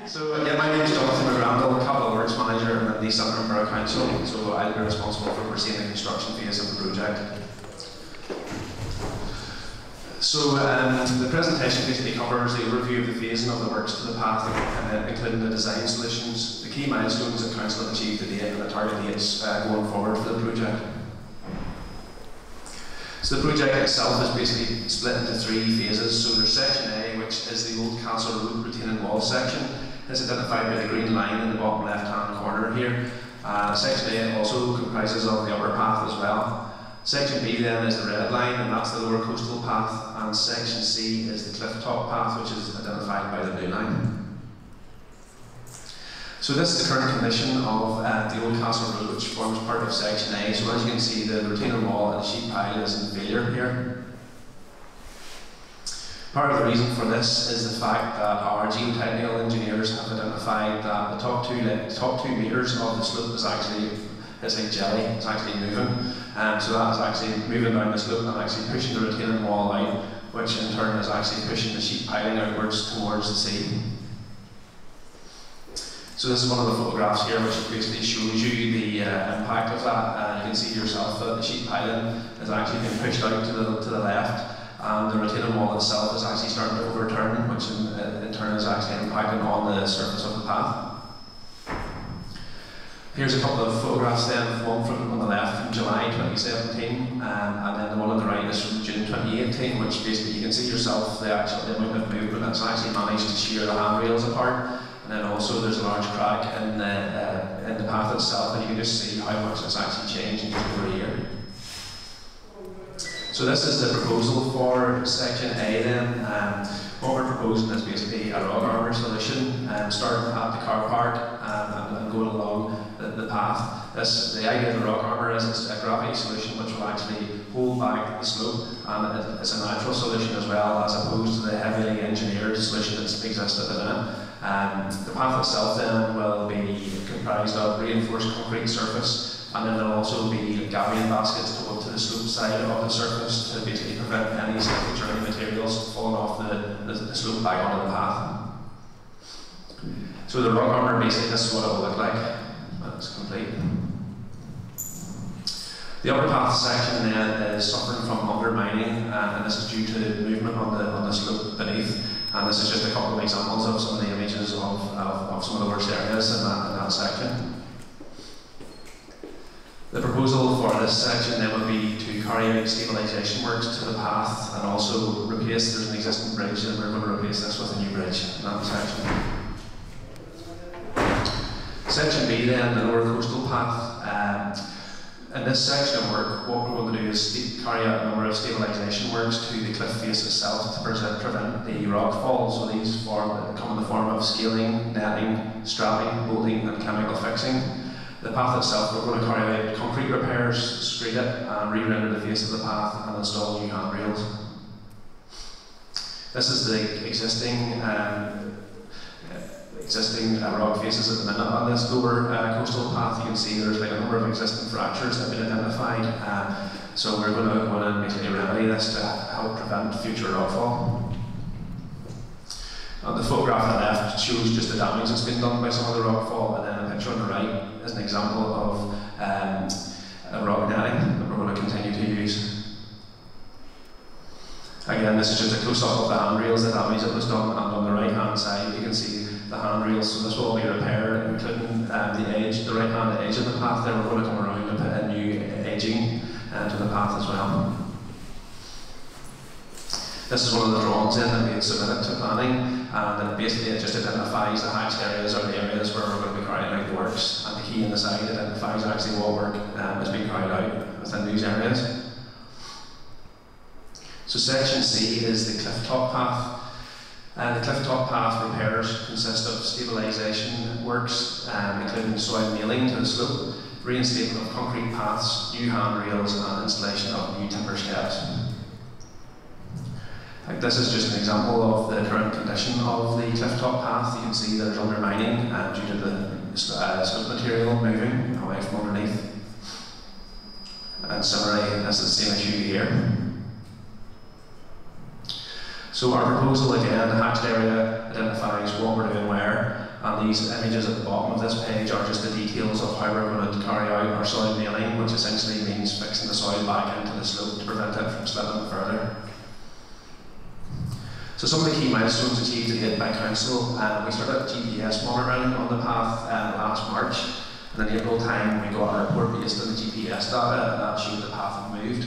So yeah, my name is McGrandle, Capital Works Manager and the Centre Borough Council. So I'll be responsible for overseeing the construction phase of the project. So the presentation basically covers the overview of the phasing of the works to the path, including the design solutions, the key milestones that Council have achieved to date, and the target dates going forward for the project. So the project itself is basically split into three phases. So there's section A, which is the old Castle Road retaining wall section. It's identified by the green line in the bottom left-hand corner here. Section A also comprises of the upper path as well. Section B then is the red line, and that's the lower coastal path. And section C is the cliff top path, which is identified by the blue line. So this is the current condition of the old Castle Road, which forms part of section A. So as you can see, the retaining wall and the sheet pile is in failure here. Part of the reason for this is the fact that our geotechnical engineers have identified that the top two meters of the slope is actually, it's like jelly, it's actually moving. So that is actually moving down the slope and actually pushing the retaining wall out, which in turn is actually pushing the sheet piling outwards towards the sea. So this is one of the photographs here, which basically shows you the impact of that. You can see yourself that the sheet piling is actually being pushed out to the left, and the retaining wall itself is actually starting to overturn, which in turn is actually impacting on the surface of the path. Here's a couple of photographs then, one from on the left from July 2017, and then the one on the right is from June 2018, which basically you can see yourself the amount of movement that's actually managed to shear the handrails apart. And then also there's a large crack in the path itself, and you can just see how much it's actually changed in just over a year. So this is the proposal for section A then. What we're proposing is basically a rock armour solution, starting at the car park and going along the path. The idea of the rock armour is it's a gravity solution which will actually hold back the slope, and it's a natural solution as well, as opposed to the heavily engineered solution that's existed at the minute. The path itself then will be comprised of reinforced concrete surface, and then there will also be gabion baskets to go to the slope side of the surface to basically prevent any slippage or any materials falling off the slope back onto the path. So the rock armour, basically this is what it will look like when it's complete. The upper path section then is suffering from undermining, and this is due to movement on the slope beneath. And this is just a couple of examples of some of the images of some of the worst areas in that section. The proposal for this section then would be to carry out stabilisation works to the path and also replace, there's an existing bridge and we're going to replace this with a new bridge in that section. Section B then, the lower coastal path. In this section of work, what we're going to do is carry out a number of stabilisation works to the cliff face itself to prevent the rock fall. So these come in the form of scaling, netting, strapping, bolting and chemical fixing. The path itself, we're going to carry out concrete repairs, screed it and re-render the face of the path and install new handrails. This is the existing rock faces at the minute on this lower coastal path. You can see there's like a number of existing fractures that have been identified. So we're going to go in and basically remedy this to help prevent future rockfall. The photograph on the left shows just the damage that's been done by some of the rockfall, and then a picture on the right is an example of a rock netting that we're going to continue to use. Again, this is just a close-up of the handrails, the damage that was done, and on the right-hand side you can see the handrails. So this will all be repaired, including the right-hand edge of the path. Then we're going to come around and put a new edging to the path as well. This is one of the drawings that we had submitted to planning, and basically it just identifies the hatched areas or the areas where we're going to be carrying out the works, and the key in the side identifies actually what work is being carried out within these areas. So section C is the cliff top path. The cliff top path repairs consist of stabilisation works, including soil nailing to the slope, reinstatement of concrete paths, new handrails and installation of new timber steps. This is just an example of the current condition of the cliff top path. You can see there's undermining due to the slope material moving away from underneath. And similarly, this is the same issue here. So our proposal again, the hatched area identifies what we're doing where, And these images at the bottom of this page are just the details of how we're going to carry out our soil mailing, which essentially means fixing the soil back into the slope to prevent it from slipping further. So some of the key milestones achieved to date by council, we started GPS monitoring on the path last March, and in April time we got a report based on the GPS data that showed the path had moved.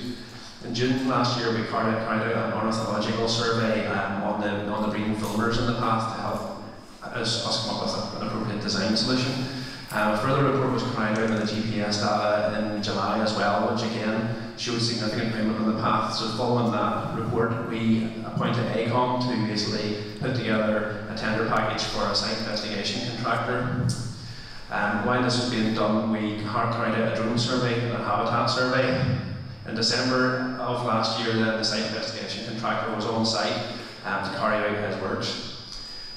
In June last year we carried out an ornithological survey on the breeding filmers in the path to help us come up with an appropriate design solution. A further report was carried out with the GPS data in July as well, which again showed significant movement on the path. So following that report, we appointed ACOM to basically put together a tender package for a site investigation contractor. While this was being done, we carried out a drone survey and a habitat survey. In December of last year, then the site investigation contractor was on site to carry out his works.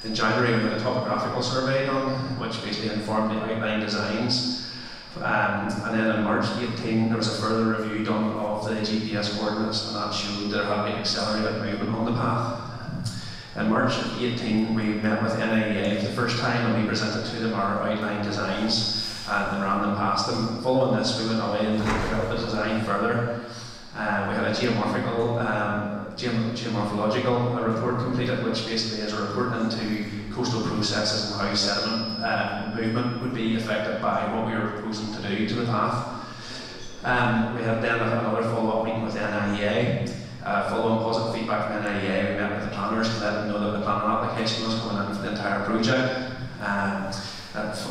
In January, we had a topographical survey done, which basically informed the outline designs. And then in March 18, there was a further review done of the GPS coordinates, and that showed there had been accelerated movement on the path. In March 18, we met with NIEA for the first time, and we presented to them our outline designs and ran them past them. Following this, we went away and developed the design further. We had a geomorphological report completed, which basically is a report into coastal processes and how sediment movement would be affected by what we were proposing to do to the path. We had then another follow-up meeting with NIEA. Following positive feedback from NIEA, we met with the planners to let them know that the planning application was coming in for the entire project.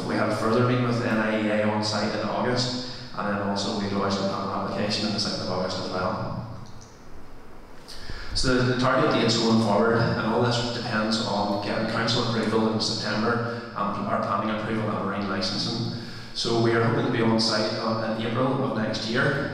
We had a further meeting with NIEA on site in August, and then also we lodged the planning application on the 2nd of August as well. So the target dates going forward, and all this depends on getting council approval in September and our planning approval and marine licensing. So we are hoping to be on site in April of next year.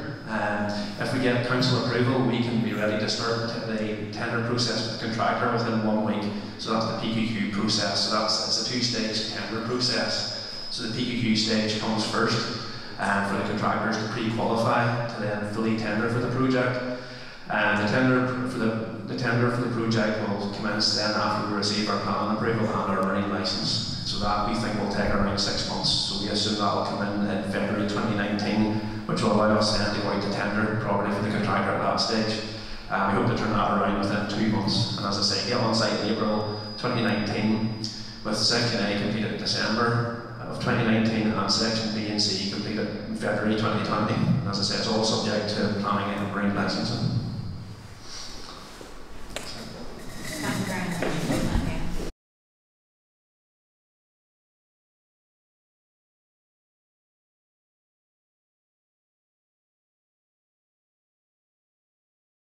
If we get council approval, we can be ready to start the tender process with the contractor within 1 week. So that's the PQQ process. So it's a two-stage tender process. So the PQQ stage comes first for the contractors to pre-qualify to then fully tender for the project. The tender for the project will commence then after we receive our planning approval and our marine licence. So that we think will take around 6 months. So we assume that will come in February 2019, which will allow us then to go out to tender properly for the contractor at that stage. We hope to turn that around within 2 months. And as I say, get on site in April 2019 with Section A completed in December of 2019 and Section B and C completed in February 2020. And as I say, it's all subject to planning and marine licensing.